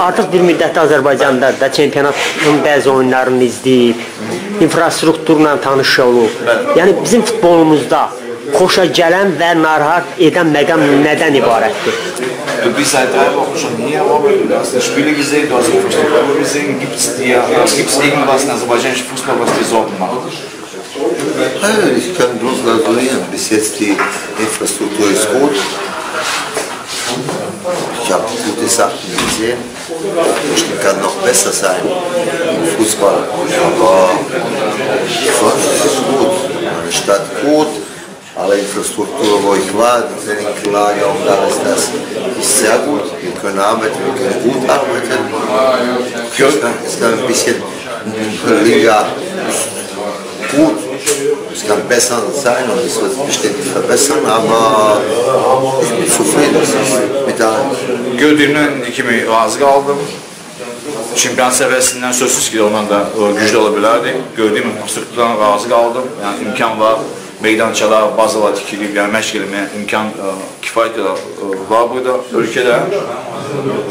artıq bir müddətdə Azərbaycanda da çempionatın bəzi oyunlarını izləyib, infrastrukturla tanış olub. Yəni bizim futbolumuzda xoşa gələn və narahat edən məqam nədən ibarətdir? Du bist seit 3 Wochen schon hier, Robert, du hast die Spiele gesehen, du hast die Infrastruktur gesehen. Gibt es irgendwas in aserbaidschanischen Fußball, was dir Sorgen macht? Hayır, ich kann bloß gratulieren. Bis jetzt die Infrastruktur ist gut. Ich habe gute Sachen gesehen. Bestimmt kann noch besser sein im Fußball. Aber sonst ist es gut. Meine Stadt gut. Alle Infrastruktur, wo ich war, die Trainingslager und alles das ist sehr gut. Wir können arbeiten, wir können gut arbeiten. Es kann ein bisschen Liga gut. Es kann besser sein und es wird bestimmt verbessern, aber ich bin zufrieden mit allem. Gördüğümden kimi razı kaldım. Çempionat seviyesinden sözsüz ki ondan da güçlü olabilirdi. Gördüğüm infrastrukturdan razı kaldım. Yani imkan var. Meydançalar, bazalar tikilib, yəni məşq eləməyə imkan kifayət var burada ölkədə.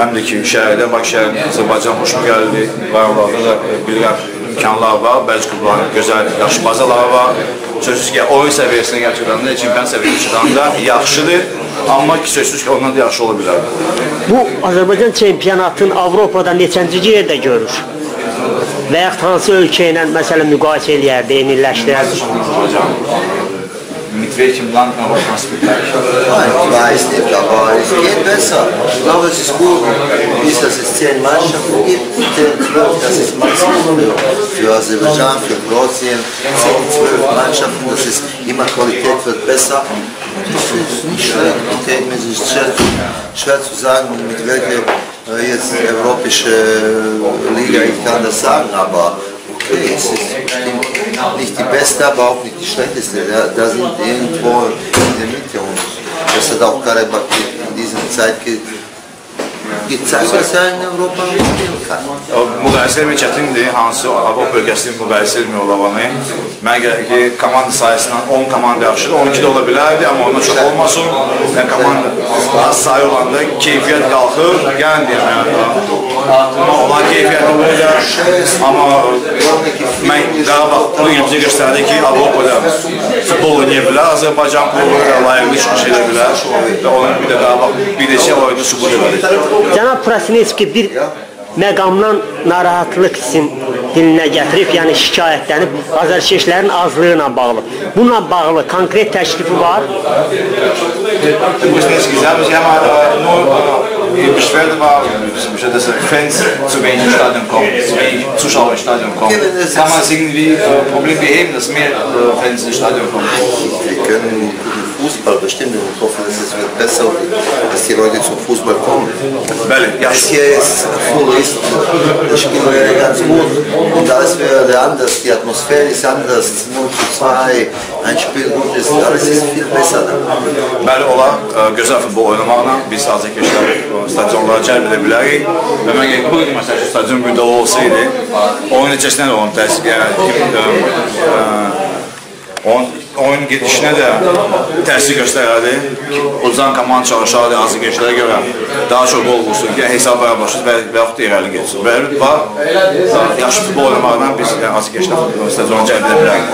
Həm də ki, şəhərdə, Bakı şəhərində Azərbaycan xoşuma gəldi. Rayonlarda da bilirəm imkanlar var, bəzi klubların gözəl, yaxşı bazaları var. Sözsüz ki, oyun səviyyəsinə gətiriləndə, çempion səviyyəsinə çıxanda yaxşıdır, amma ki, sözsüz ki, ondan da yaxşı ola bilər. Bu, Azərbaycan çempionatın Avropada neçənci yerdə görür? Və yaxud hansı ölkə ilə məsələn müqayisə eləyərdi, eyniləşdirərdi? Mit welchem Land man was vergleicht? Ich weiß nicht, aber es geht besser. Ich glaube, es ist gut, bis dass es 10 Mannschaften gibt, 10, 12, das ist Maximum für Aserbaidschan, für Kroatien, 10, 12 Mannschaften, das ist immer Qualität wird besser. Das ist nicht schlecht, okay, es ist schwer zu sagen, mit welcher jetzt europäische Liga ich kann das sagen, aber okay, es ist nicht die beste, aber auch nicht die schlechteste. Da sind irgendwo in der Mitte und das hat auch Karabakh in dieser Zeit gezeigt, dass er in Europa spielen kann. Müqayisə etmək çətindir, hansı Avropa bölgəsinin müqayisə etmək olanı. Mənə gəlir ki, komanda sayısından 10 komanda yaxşıdır, 12 də ola bilərdi, amma ondan çox olmasın. Komanda az sayı olanda keyfiyyət qalxır, yəni deyəm, olan keyfiyyət olur da, amma mən Qarabağ bu ilcə göstərdi ki, Avropada futbol oynaya bilər, Azərbaycan klubu layiqli çıxış edə bilər və onun bir də Qarabağ bir neçə oyunu sübut edir. Cənab Prasinevski bir məqamdan narahatlıq hissin dilinə gətirib, yəni şikayətlənib azərkeşlərin azlığı ilə bağlı. Bununla bağlı konkret təklifi var. Prasinevski sagt, Sie haben nur die Beschwerde war, dass Fans zu wenig ins Stadion kommen, zu wenig Zuschauer ins Stadion kommen. Kann man das irgendwie Problem beheben, dass mehr Fans ins Stadion kommen? Wir können Fußball bestimmen und hoffen, dass es wird besser, dass die Leute zum Fußball kommen. Das hier ist voll ist, das Spiel wäre ganz gut und alles wäre anders, die Atmosphäre ist anders, 0:2, ein Spiel gut ist, alles ist viel besser. Bəli, olar gözəl futbol oynamaqla biz azərkeşlər stadionlara cəlb edə bilərik və mən bu gün məsələn stadion bir dolu olsaydı, oyun neçəsindən olan təəssüf, oyun gedişinə də təsir göstərərdi. Uzan komanda çalışardı azərkeşlərə görə daha çox gol vursun ki, hesab başlasın və yaxud da irəli geçsin. Və yaxşı futbol oynamaqla biz azərkeşlər stadiona cəlb edə bilərik.